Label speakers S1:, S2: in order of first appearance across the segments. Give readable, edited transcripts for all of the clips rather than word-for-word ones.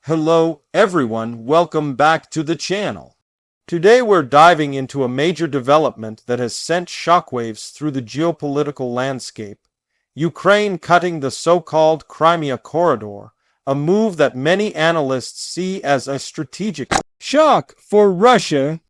S1: Hello everyone, welcome back to the channel. Today we're diving into a major development that has sent shockwaves through the geopolitical landscape. Ukraine cutting the so-called Crimea corridor, a move that many analysts see as a strategic shock for Russia.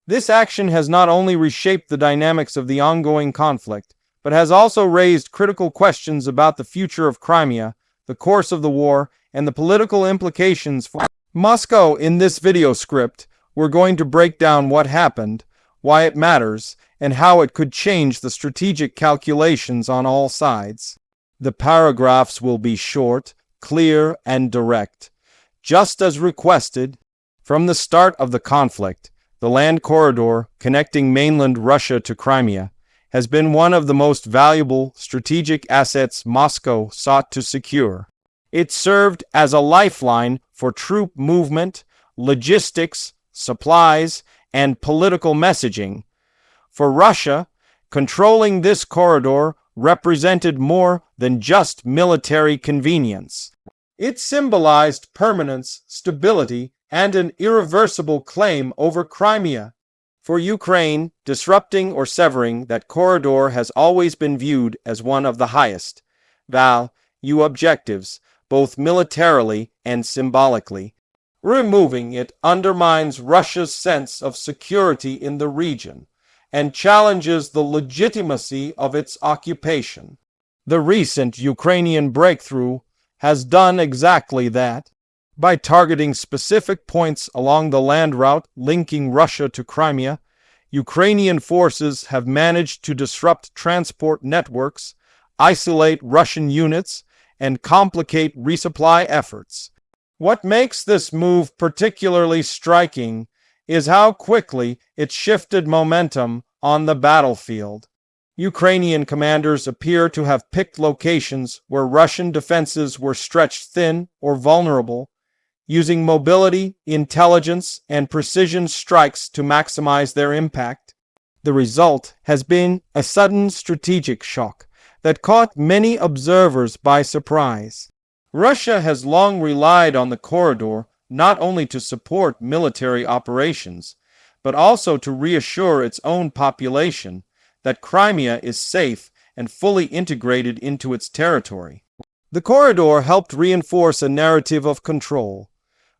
S1: This action has not only reshaped the dynamics of the ongoing conflict, but has also raised critical questions about the future of Crimea, the course of the war, and the political implications for Moscow. In this video script, we're going to break down what happened, why it matters, and how it could change the strategic calculations on all sides. The paragraphs will be short, clear, and direct. Just as requested, from the start of the conflict, the land corridor connecting mainland Russia to Crimea has been one of the most valuable strategic assets Moscow sought to secure. It served as a lifeline for troop movement, logistics, supplies, and political messaging. For Russia, controlling this corridor represented more than just military convenience. It symbolized permanence, stability, and an irreversible claim over Crimea. For Ukraine, disrupting or severing that corridor has always been viewed as one of the highest value objectives, both militarily and symbolically. Removing it undermines Russia's sense of security in the region and challenges the legitimacy of its occupation. The recent Ukrainian breakthrough has done exactly that. By targeting specific points along the land route linking Russia to Crimea, Ukrainian forces have managed to disrupt transport networks, isolate Russian units, and complicate resupply efforts. What makes this move particularly striking is how quickly it shifted momentum on the battlefield. Ukrainian commanders appear to have picked locations where Russian defenses were stretched thin or vulnerable, using mobility, intelligence, and precision strikes to maximize their impact. The result has been a sudden strategic shock that caught many observers by surprise. Russia has long relied on the corridor not only to support military operations, but also to reassure its own population that Crimea is safe and fully integrated into its territory. The corridor helped reinforce a narrative of control,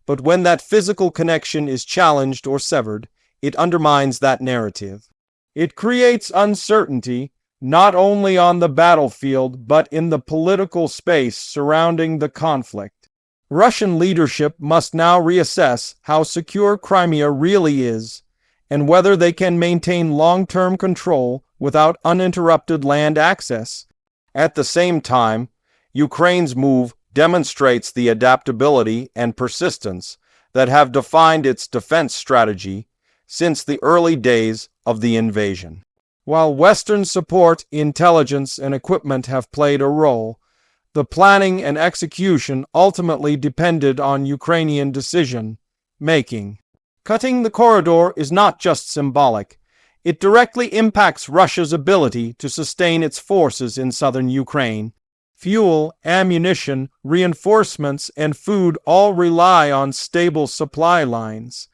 S1: but when that physical connection is challenged or severed, it undermines that narrative. It creates uncertainty not only on the battlefield but in the political space surrounding the conflict. Russian leadership must now reassess how secure Crimea really is and whether they can maintain long-term control without uninterrupted land access. At the same time, Ukraine's move demonstrates the adaptability and persistence that have defined its defense strategy since the early days of the invasion. While Western support, intelligence, and equipment have played a role, the planning and execution ultimately depended on Ukrainian decision-making. Cutting the corridor is not just symbolic. It directly impacts Russia's ability to sustain its forces in southern Ukraine. Fuel, ammunition, reinforcements, and food all rely on stable supply lines.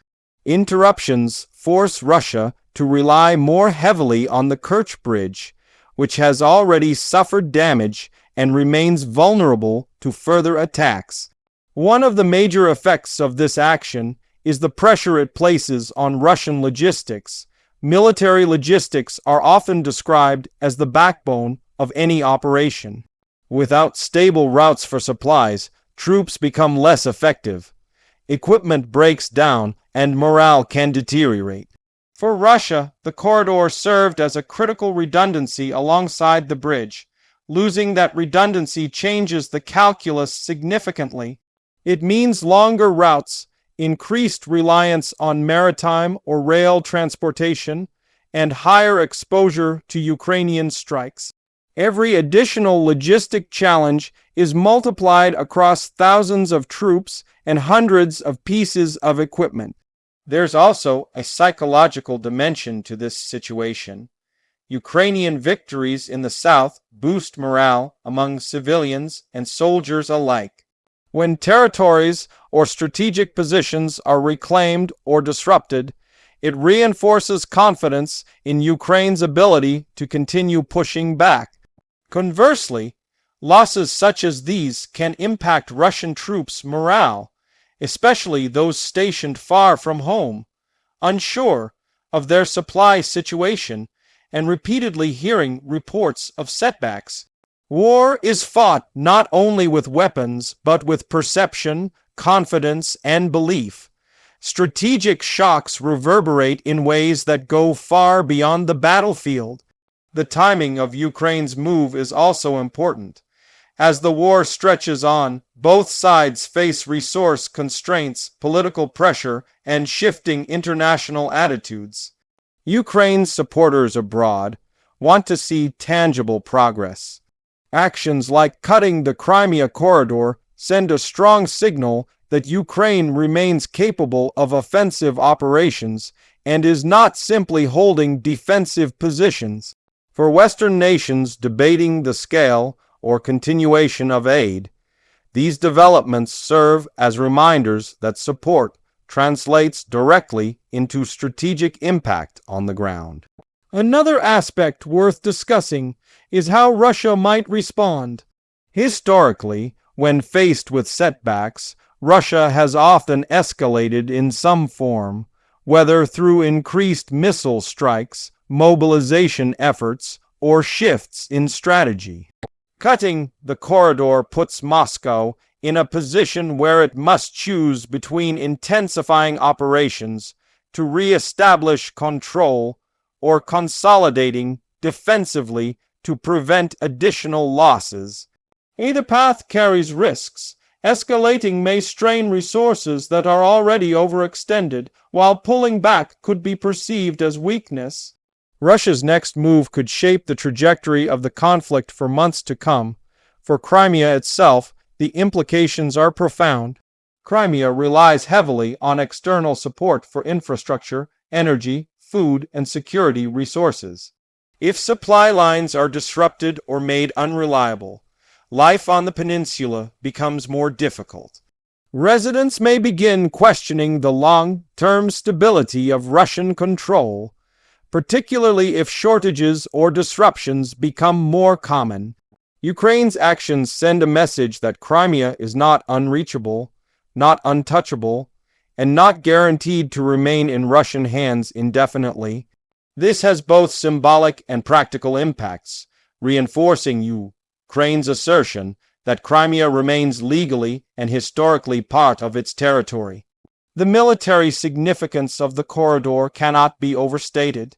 S1: Interruptions force Russia to rely more heavily on the Kerch Bridge, which has already suffered damage and remains vulnerable to further attacks. One of the major effects of this action is the pressure it places on Russian logistics. Military logistics are often described as the backbone of any operation. Without stable routes for supplies, troops become less effective. Equipment breaks down and morale can deteriorate. For Russia, the corridor served as a critical redundancy alongside the bridge. Losing that redundancy changes the calculus significantly. It means longer routes, increased reliance on maritime or rail transportation, and higher exposure to Ukrainian strikes. Every additional logistic challenge is multiplied across thousands of troops and hundreds of pieces of equipment. There's also a psychological dimension to this situation. Ukrainian victories in the south boost morale among civilians and soldiers alike. When territories or strategic positions are reclaimed or disrupted, it reinforces confidence in Ukraine's ability to continue pushing back. Conversely, losses such as these can impact Russian troops' morale, especially those stationed far from home, unsure of their supply situation and repeatedly hearing reports of setbacks. War is fought not only with weapons, but with perception, confidence, and belief. Strategic shocks reverberate in ways that go far beyond the battlefield. The timing of Ukraine's move is also important. As the war stretches on, both sides face resource constraints, political pressure, and shifting international attitudes. Ukraine's supporters abroad want to see tangible progress. Actions like cutting the Crimea corridor send a strong signal that Ukraine remains capable of offensive operations and is not simply holding defensive positions. For Western nations debating the scale or continuation of aid, these developments serve as reminders that support translates directly into strategic impact on the ground. Another aspect worth discussing is how Russia might respond. Historically, when faced with setbacks, Russia has often escalated in some form, whether through increased missile strikes, mobilization efforts, or shifts in strategy. Cutting the corridor puts Moscow in a position where it must choose between intensifying operations to re-establish control or consolidating defensively to prevent additional losses. Either path carries risks. Escalating may strain resources that are already overextended, while pulling back could be perceived as weakness. Russia's next move could shape the trajectory of the conflict for months to come. For Crimea itself, the implications are profound. Crimea relies heavily on external support for infrastructure, energy, food, and security resources. If supply lines are disrupted or made unreliable, life on the peninsula becomes more difficult. Residents may begin questioning the long-term stability of Russian control, particularly if shortages or disruptions become more common. Ukraine's actions send a message that Crimea is not unreachable, not untouchable, and not guaranteed to remain in Russian hands indefinitely. This has both symbolic and practical impacts, reinforcing Ukraine's assertion that Crimea remains legally and historically part of its territory. The military significance of the corridor cannot be overstated.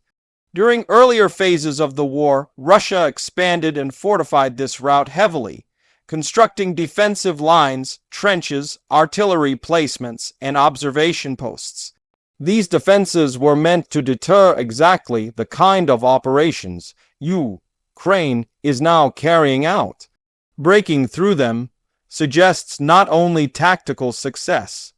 S1: During earlier phases of the war, Russia expanded and fortified this route heavily, constructing defensive lines, trenches, artillery placements, and observation posts. These defenses were meant to deter exactly the kind of operations Ukraine is now carrying out. Breaking through them suggests not only tactical success,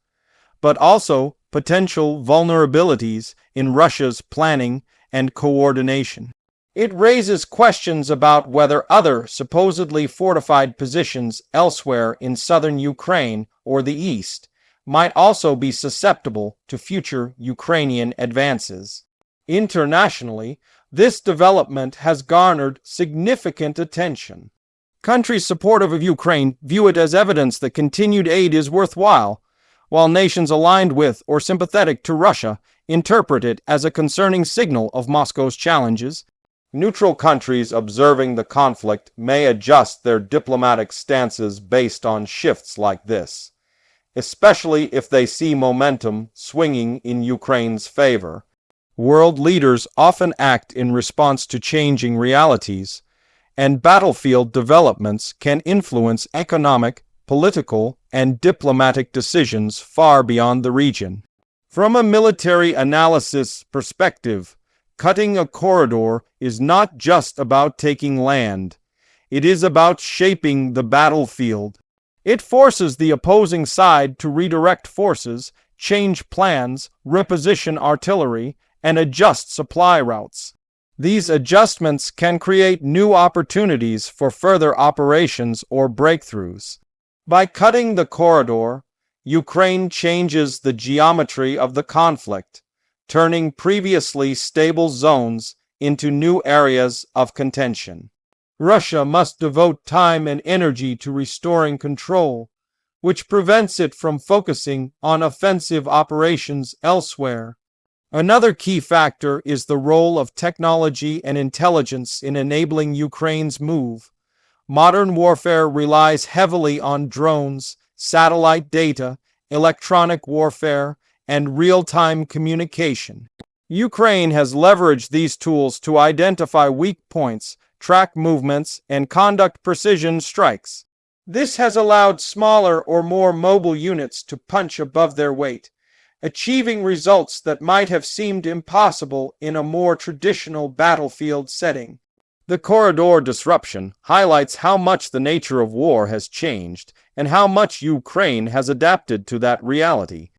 S1: but also potential vulnerabilities in Russia's planning and coordination. It raises questions about whether other supposedly fortified positions elsewhere in southern Ukraine or the east might also be susceptible to future Ukrainian advances. Internationally, this development has garnered significant attention. Countries supportive of Ukraine view it as evidence that continued aid is worthwhile, while nations aligned with or sympathetic to Russia interpret it as a concerning signal of Moscow's challenges. Neutral countries observing the conflict may adjust their diplomatic stances based on shifts like this, especially if they see momentum swinging in Ukraine's favor. World leaders often act in response to changing realities, and battlefield developments can influence economic, political, and diplomatic decisions far beyond the region. From a military analysis perspective, cutting a corridor is not just about taking land. It is about shaping the battlefield. It forces the opposing side to redirect forces, change plans, reposition artillery, and adjust supply routes. These adjustments can create new opportunities for further operations or breakthroughs. By cutting the corridor, Ukraine changes the geometry of the conflict, turning previously stable zones into new areas of contention. Russia must devote time and energy to restoring control, which prevents it from focusing on offensive operations elsewhere. Another key factor is the role of technology and intelligence in enabling Ukraine's move. Modern warfare relies heavily on drones, satellite data, electronic warfare, and real-time communication. Ukraine has leveraged these tools to identify weak points, track movements, and conduct precision strikes. This has allowed smaller or more mobile units to punch above their weight, achieving results that might have seemed impossible in a more traditional battlefield setting. The corridor disruption highlights how much the nature of war has changed and how much Ukraine has adapted to that reality.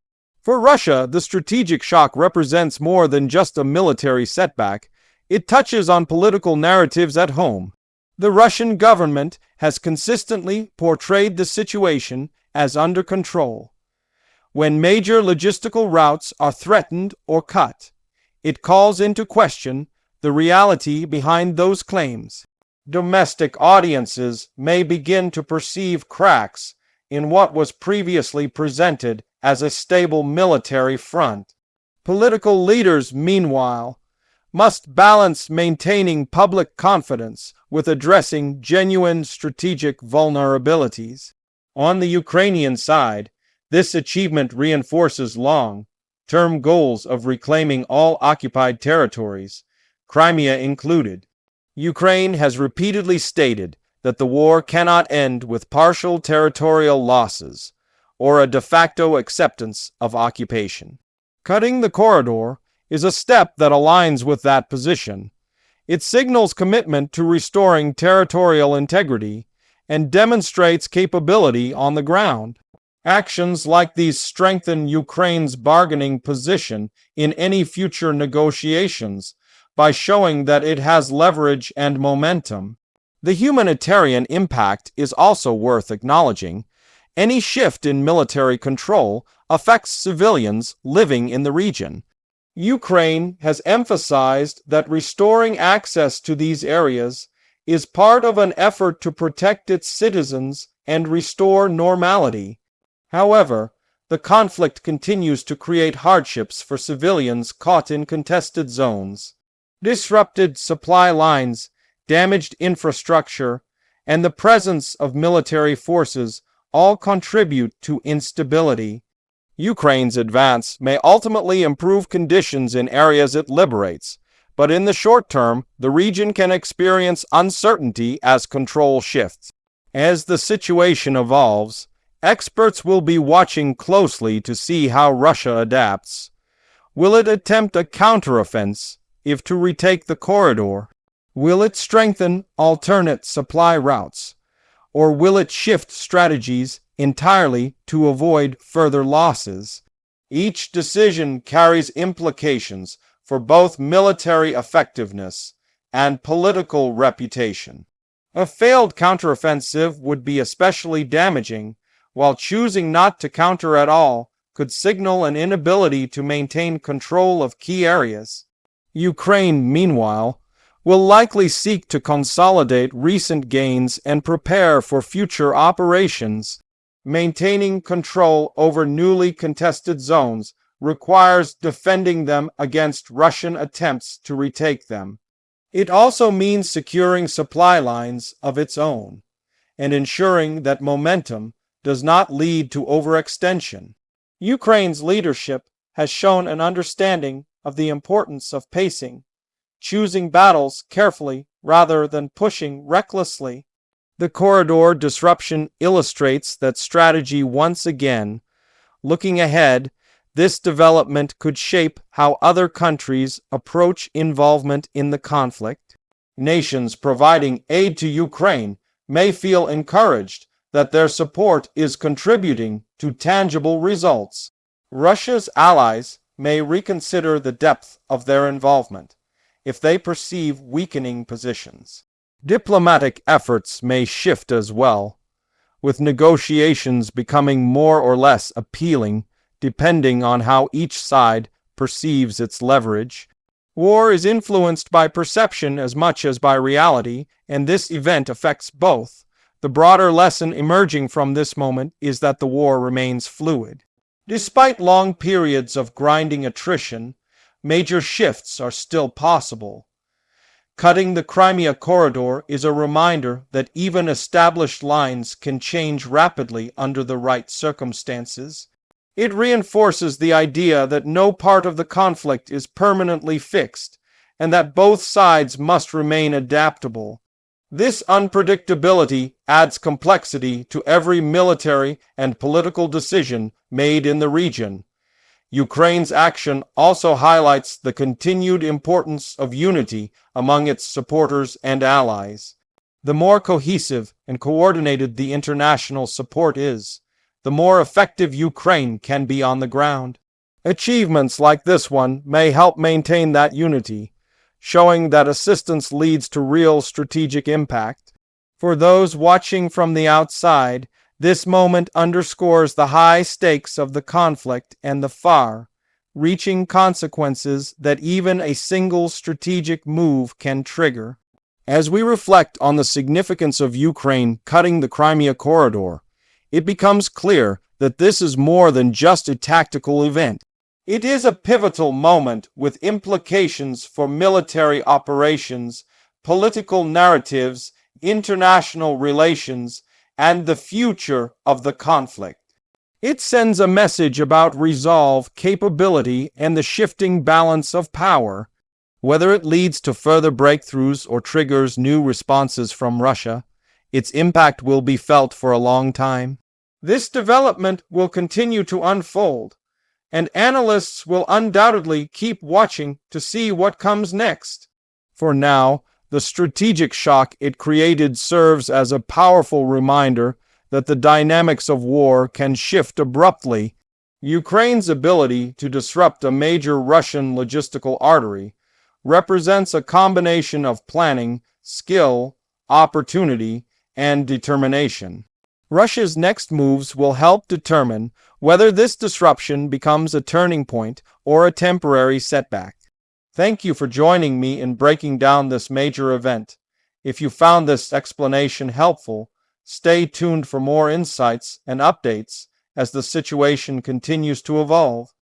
S1: For Russia, the strategic shock represents more than just a military setback. It touches on political narratives at home. The Russian government has consistently portrayed the situation as under control. When major logistical routes are threatened or cut, it calls into question the reality behind those claims. Domestic audiences may begin to perceive cracks in what was previously presented as a stable military front. Political leaders, meanwhile, must balance maintaining public confidence with addressing genuine strategic vulnerabilities. On the Ukrainian side, this achievement reinforces long-term goals of reclaiming all occupied territories, Crimea included. Ukraine has repeatedly stated that the war cannot end with partial territorial losses or a de facto acceptance of occupation. Cutting the corridor is a step that aligns with that position. It signals commitment to restoring territorial integrity and demonstrates capability on the ground. Actions like these strengthen Ukraine's bargaining position in any future negotiations by showing that it has leverage and momentum. The humanitarian impact is also worth acknowledging. Any shift in military control affects civilians living in the region. Ukraine has emphasized that restoring access to these areas is part of an effort to protect its citizens and restore normality. However, the conflict continues to create hardships for civilians caught in contested zones. Disrupted supply lines, damaged infrastructure, and the presence of military forces all contribute to instability. Ukraine's advance may ultimately improve conditions in areas it liberates, but in the short term, the region can experience uncertainty as control shifts. As the situation evolves, experts will be watching closely to see how Russia adapts. Will it attempt a counteroffensive to retake the corridor? Will it strengthen alternate supply routes? Or will it shift strategies entirely to avoid further losses? Each decision carries implications for both military effectiveness and political reputation. A failed counteroffensive would be especially damaging, while choosing not to counter at all could signal an inability to maintain control of key areas. Ukraine, meanwhile, will likely seek to consolidate recent gains and prepare for future operations. Maintaining control over newly contested zones requires defending them against Russian attempts to retake them. It also means securing supply lines of its own and ensuring that momentum does not lead to overextension. Ukraine's leadership has shown an understanding of the importance of pacing, choosing battles carefully rather than pushing recklessly. The corridor disruption illustrates that strategy once again. Looking ahead, this development could shape how other countries approach involvement in the conflict. Nations providing aid to Ukraine may feel encouraged that their support is contributing to tangible results. Russia's allies may reconsider the depth of their involvement if they perceive weakening positions. Diplomatic efforts may shift as well. with negotiations becoming more or less appealing depending on how each side perceives its leverage. War is influenced by perception as much as by reality, and this event affects both. The broader lesson emerging from this moment is that the war remains fluid. Despite long periods of grinding attrition, major shifts are still possible. Cutting the Crimea corridor is a reminder that even established lines can change rapidly under the right circumstances. It reinforces the idea that no part of the conflict is permanently fixed, and that both sides must remain adaptable. This unpredictability adds complexity to every military and political decision made in the region. Ukraine's action also highlights the continued importance of unity among its supporters and allies. The more cohesive and coordinated the international support is, the more effective Ukraine can be on the ground. Achievements like this one may help maintain that unity, showing that assistance leads to real strategic impact. For those watching from the outside, this moment underscores the high stakes of the conflict and the far-reaching consequences that even a single strategic move can trigger. As we reflect on the significance of Ukraine cutting the Crimea corridor, it becomes clear that this is more than just a tactical event. It is a pivotal moment with implications for military operations, political narratives, international relations, and the future of the conflict. It sends a message about resolve, capability, and the shifting balance of power. Whether it leads to further breakthroughs or triggers new responses from Russia, its impact will be felt for a long time. This development will continue to unfold, and analysts will undoubtedly keep watching to see what comes next. For now, the strategic shock it created serves as a powerful reminder that the dynamics of war can shift abruptly. Ukraine's ability to disrupt a major Russian logistical artery represents a combination of planning, skill, opportunity, and determination. Russia's next moves will help determine whether this disruption becomes a turning point or a temporary setback. Thank you for joining me in breaking down this major event. If you found this explanation helpful, stay tuned for more insights and updates as the situation continues to evolve.